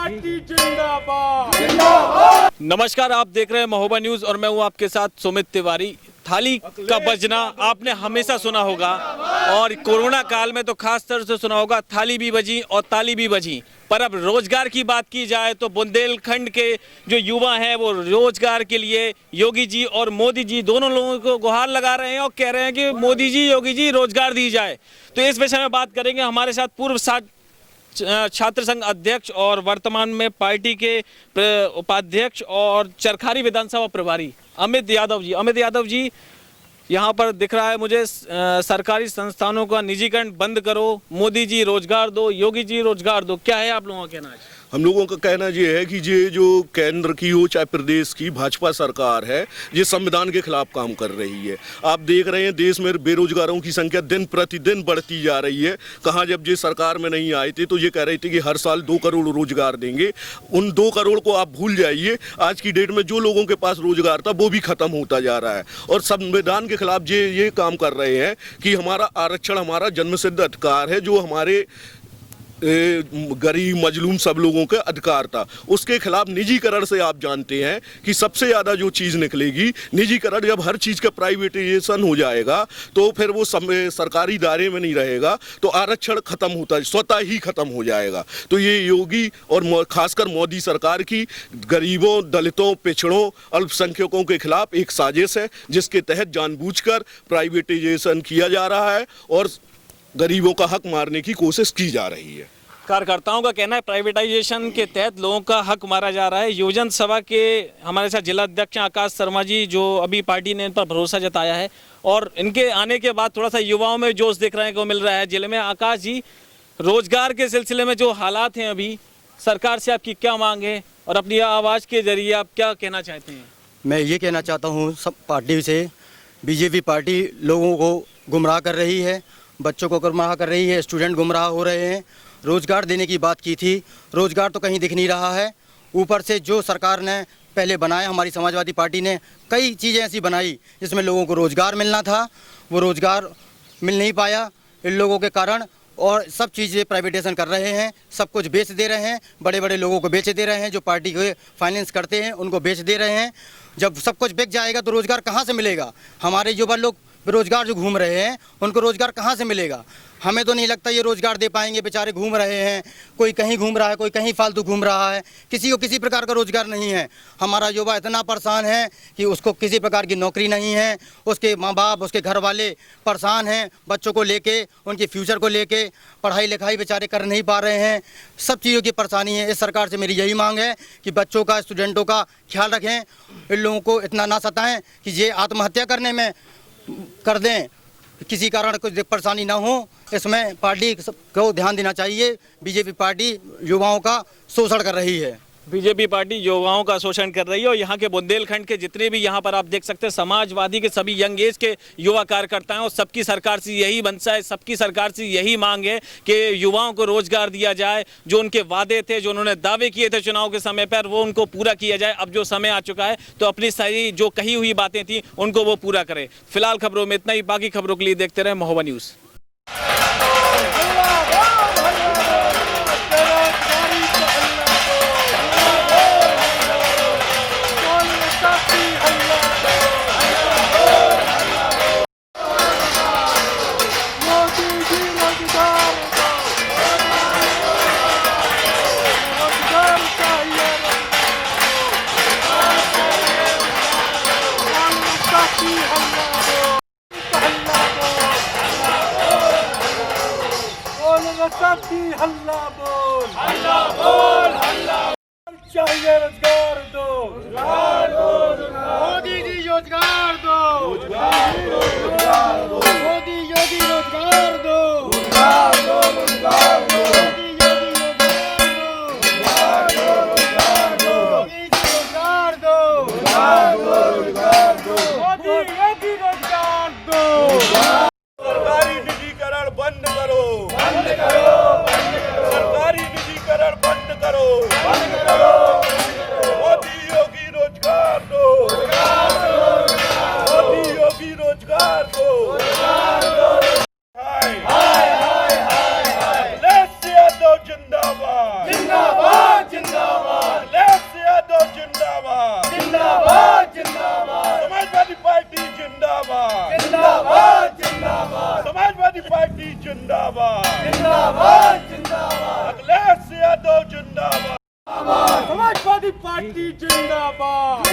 Party जिंदाबाद। नमस्कार, आप देख रहे हैं महोबा न्यूज और मैं हूं आपके साथ सुमित तिवारी। थाली का बजना आपने हमेशा सुना होगा और कोरोना काल में तो खास तौर से सुना होगा, थाली भी बजी और ताली भी बजी। पर अब रोजगार की बात की जाए तो बुंदेलखंड के जो युवा हैं वो रोजगार के लिए योगी जी और मोदी जी दोनों लोगों को गुहार लगा रहे हैं और कह रहे हैं कि मोदी जी, योगी जी, रोजगार दी जाए। तो इस विषय में बात करेंगे। हमारे साथ पूर्व छात्र संघ अध्यक्ष और वर्तमान में पार्टी के उपाध्यक्ष और चरखारी विधानसभा प्रभारी अमित यादव जी। अमित यादव जी, यहाँ पर दिख रहा है मुझे सरकारी संस्थानों का निजीकरण बंद करो, मोदी जी रोजगार दो, योगी जी रोजगार दो। क्या है आप लोगों का कहना है? हम लोगों का कहना ये है कि ये जो केंद्र की हो चाहे प्रदेश की भाजपा सरकार है, ये संविधान के खिलाफ काम कर रही है। आप देख रहे हैं देश में बेरोजगारों की संख्या दिन प्रतिदिन बढ़ती जा रही है। कहाँ जब ये सरकार में नहीं आए थे तो ये कह रहे थे कि हर साल 2 करोड़ रोजगार देंगे। उन 2 करोड़ को आप भूल जाइए। आज की डेट में जो लोगों के पास रोजगार था वो भी खत्म होता जा रहा है और संविधान के खिलाफ ये काम कर रहे हैं कि हमारा आरक्षण हमारा जन्मसिद्ध अधिकार है, जो हमारे गरीब मजलूम सब लोगों का अधिकार था, उसके खिलाफ निजीकरण से आप जानते हैं कि सबसे ज़्यादा जो चीज़ निकलेगी निजीकरण। जब हर चीज़ का प्राइवेटाइजेशन हो जाएगा तो फिर वो सरकारी दायरे में नहीं रहेगा, तो आरक्षण खत्म होता स्वतः ही खत्म हो जाएगा। तो ये योगी और खासकर मोदी सरकार की गरीबों, दलितों, पिछड़ों, अल्पसंख्यकों के खिलाफ एक साजिश है, जिसके तहत जानबूझकर प्राइवेटाइजेशन किया जा रहा है और गरीबों का हक मारने की कोशिश की जा रही है। कार्यकर्ताओं का कहना है प्राइवेटाइजेशन के तहत लोगों का हक मारा जा रहा है। योजन सभा के हमारे साथ जिला अध्यक्ष आकाश शर्मा जी, जो अभी पार्टी ने इन पर भरोसा जताया है और इनके आने के बाद थोड़ा सा युवाओं में जोश दिख रहे को मिल रहा है जिले में। आकाश जी, रोजगार के सिलसिले में जो हालात हैं अभी, सरकार से आपकी क्या मांग है और अपनी आवाज़ के जरिए आप क्या कहना चाहते हैं? मैं ये कहना चाहता हूँ सब पार्टी से, बीजेपी पार्टी लोगों को गुमराह कर रही है, बच्चों को गुमराह कर रही है, स्टूडेंट गुमराह हो रहे हैं। रोज़गार देने की बात की थी, रोज़गार तो कहीं दिख नहीं रहा है। ऊपर से जो सरकार ने पहले बनाया, हमारी समाजवादी पार्टी ने कई चीज़ें ऐसी बनाई जिसमें लोगों को रोज़गार मिलना था, वो रोज़गार मिल नहीं पाया इन लोगों के कारण। और सब चीज़ें प्राइवेटाइजेशन कर रहे हैं, सब कुछ बेच दे रहे हैं, बड़े बड़े लोगों को बेच दे रहे हैं, जो पार्टी को फाइनेंस करते हैं उनको बेच दे रहे हैं। जब सब कुछ बिक जाएगा तो रोज़गार कहाँ से मिलेगा? हमारे युवा लोग बेरोजगार जो घूम रहे हैं उनको रोज़गार कहाँ से मिलेगा? हमें तो नहीं लगता ये रोज़गार दे पाएंगे। बेचारे घूम रहे हैं, कोई कहीं घूम रहा है, कोई कहीं फालतू घूम रहा है, किसी को किसी प्रकार का रोज़गार नहीं है। हमारा युवा इतना परेशान है कि उसको किसी प्रकार की नौकरी नहीं है, उसके माँ बाप, उसके घर वाले परेशान हैं, बच्चों को लेके, उनके फ्यूचर को लेके पढ़ाई लिखाई बेचारे कर नहीं पा रहे हैं। सब चीज़ों की परेशानी है। इस सरकार से मेरी यही मांग है कि बच्चों का, स्टूडेंटों का ख्याल रखें, इन लोगों को इतना ना सताएं कि ये आत्महत्या करने में कर दें, किसी कारण कोई परेशानी ना हो। इसमें पार्टी को ध्यान देना चाहिए। बीजेपी पार्टी युवाओं का शोषण कर रही है। बीजेपी पार्टी युवाओं का शोषण कर रही है और यहाँ के बुंदेलखंड के जितने भी यहाँ पर आप देख सकते हैं समाजवादी के सभी यंग एज के युवा कार्यकर्ता हैं और सबकी सरकार से यही मंशा है, सबकी सरकार से यही मांग है कि युवाओं को रोजगार दिया जाए। जो उनके वादे थे, जो उन्होंने दावे किए थे चुनाव के समय पर, वो उनको पूरा किया जाए। अब जो समय आ चुका है तो अपनी सारी जो कही हुई बातें थी उनको वो पूरा करें। फिलहाल खबरों में इतना ही, बाकी खबरों के लिए देखते रहे महोबा न्यूज़। हल्ला बोल, हल्ला बोल, हल्ला चाहिए रोजगार दो, रोजगार दो, मोदी जी रोजगार दो, रोजगार दो, मोदी योगी रोजगार दो, रोजगार दो, रोजगार दो, मोदी योगी रोजगार दो, रोजगार दो, मोदी रोजगार दो, रोजगार दो, रोजगार दो, मोदी योगी रोजगार दो। सरकारी निजीकरण बंद करो, बंद करो, सरकारी निजीकरण बंद करो, बंद करो, मोदी योगी रोजगार दो, मोदी योगी रोजगार दो। समाजवादी पार्टी जिंदाबाद, जिंदाबाद अखिलेश यादव जिंदाबाद। समाजवादी पार्टी जिंदाबाद